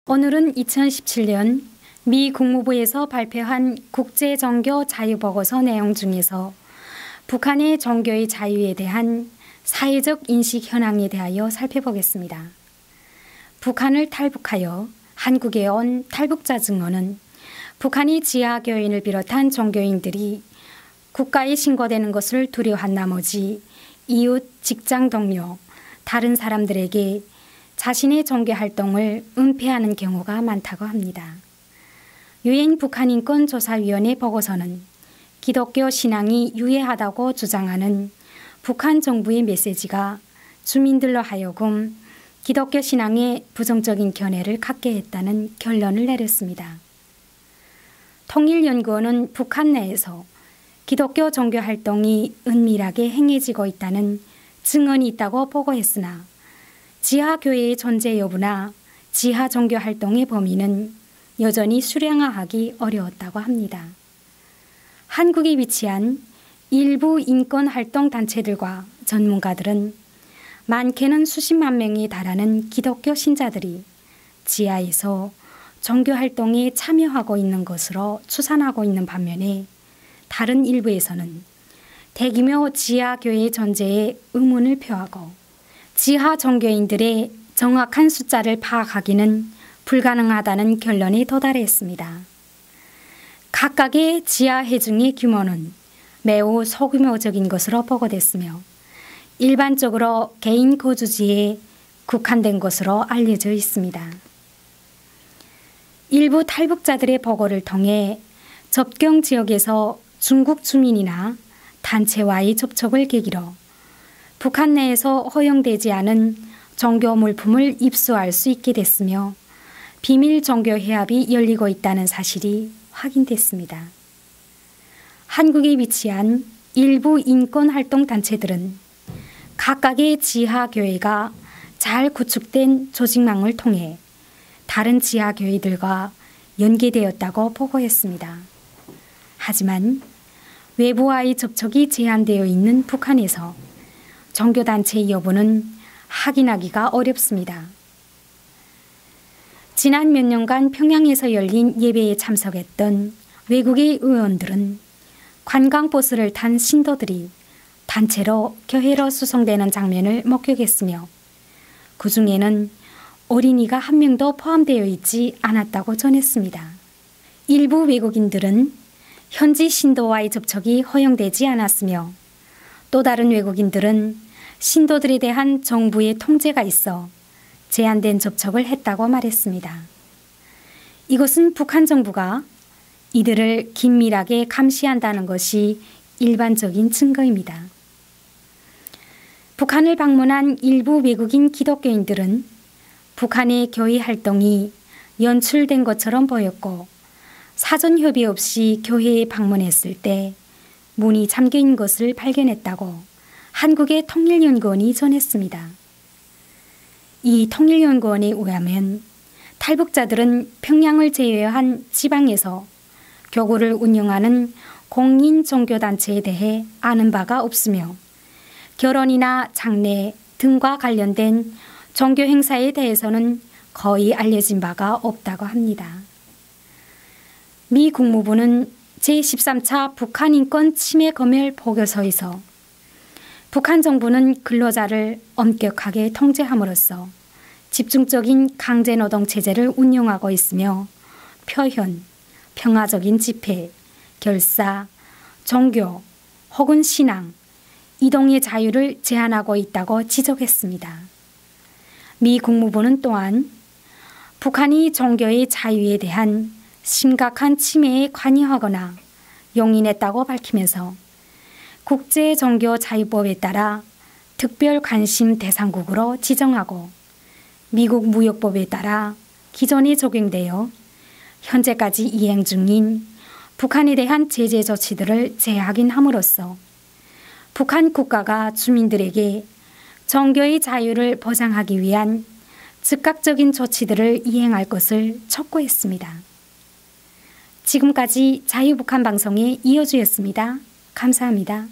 오늘은 2017년 미 국무부에서 발표한 국제정교 자유보고서 내용 중에서 북한의 종교의 자유에 대한 사회적 인식 현황에 대하여 살펴보겠습니다. 북한을 탈북하여 한국에 온 탈북자 증언은 북한이 지하교인을 비롯한 종교인들이 국가에 신고되는 것을 두려워한 나머지 이웃, 직장 동료, 다른 사람들에게 자신의 종교활동을 은폐하는 경우가 많다고 합니다. 유엔 북한인권조사위원회 보고서는 기독교 신앙이 유해하다고 주장하는 북한 정부의 메시지가 주민들로 하여금 기독교 신앙에 부정적인 견해를 갖게 했다는 결론을 내렸습니다. 통일연구원은 북한 내에서 기독교 종교 활동이 은밀하게 행해지고 있다는 증언이 있다고 보고했으나 지하교회의 존재 여부나 지하 종교 활동의 범위는 여전히 수량화하기 어려웠다고 합니다. 한국에 위치한 일부 인권활동단체들과 전문가들은 많게는 수십만 명이 달하는 기독교 신자들이 지하에서 종교활동에 참여하고 있는 것으로 추산하고 있는 반면에 다른 일부에서는 대규모 지하교회 존재에 의문을 표하고 지하 종교인들의 정확한 숫자를 파악하기는 불가능하다는 결론에 도달했습니다. 각각의 지하 해중의 규모는 매우 소규모적인 것으로 보고됐으며 일반적으로 개인 거주지에 국한된 것으로 알려져 있습니다. 일부 탈북자들의 보고를 통해 접경 지역에서 중국 주민이나 단체와의 접촉을 계기로 북한 내에서 허용되지 않은 종교 물품을 입수할 수 있게 됐으며 비밀 종교 회합이 열리고 있다는 사실이 확인됐습니다. 한국에 위치한 일부 인권활동단체들은 각각의 지하교회가 잘 구축된 조직망을 통해 다른 지하교회들과 연계되었다고 보고했습니다. 하지만 외부와의 접촉이 제한되어 있는 북한에서 종교단체의 여부는 확인하기가 어렵습니다. 지난 몇 년간 평양에서 열린 예배에 참석했던 외국의 의원들은 관광버스를 탄 신도들이 단체로 교회로 수송되는 장면을 목격했으며 그 중에는 어린이가 한 명도 포함되어 있지 않았다고 전했습니다. 일부 외국인들은 현지 신도와의 접촉이 허용되지 않았으며 또 다른 외국인들은 신도들에 대한 정부의 통제가 있어 제한된 접촉을 했다고 말했습니다. 이것은 북한 정부가 이들을 긴밀하게 감시한다는 것이 일반적인 증거입니다. 북한을 방문한 일부 외국인 기독교인들은 북한의 교회 활동이 연출된 것처럼 보였고 사전 협의 없이 교회에 방문했을 때 문이 잠겨있는 것을 발견했다고 한국의 통일연구원이 전했습니다. 이 통일연구원에 의하면 탈북자들은 평양을 제외한 지방에서 교구를 운영하는 공인 종교단체에 대해 아는 바가 없으며 결혼이나 장례 등과 관련된 종교 행사에 대해서는 거의 알려진 바가 없다고 합니다. 미 국무부는 제13차 북한 인권 침해 검열 보고서에서 북한 정부는 근로자를 엄격하게 통제함으로써 집중적인 강제노동 체제를 운영하고 있으며 표현, 평화적인 집회, 결사, 종교 혹은 신앙, 이동의 자유를 제한하고 있다고 지적했습니다. 미 국무부는 또한 북한이 종교의 자유에 대한 심각한 침해에 관여하거나 용인했다고 밝히면서 국제종교자유법에 따라 특별관심 대상국으로 지정하고 미국 무역법에 따라 기존에 적용되어 현재까지 이행 중인 북한에 대한 제재 조치들을 재확인함으로써 북한 국가가 주민들에게 종교의 자유를 보장하기 위한 즉각적인 조치들을 이행할 것을 촉구했습니다. 지금까지 자유북한 방송의 이어주였습니다. 감사합니다.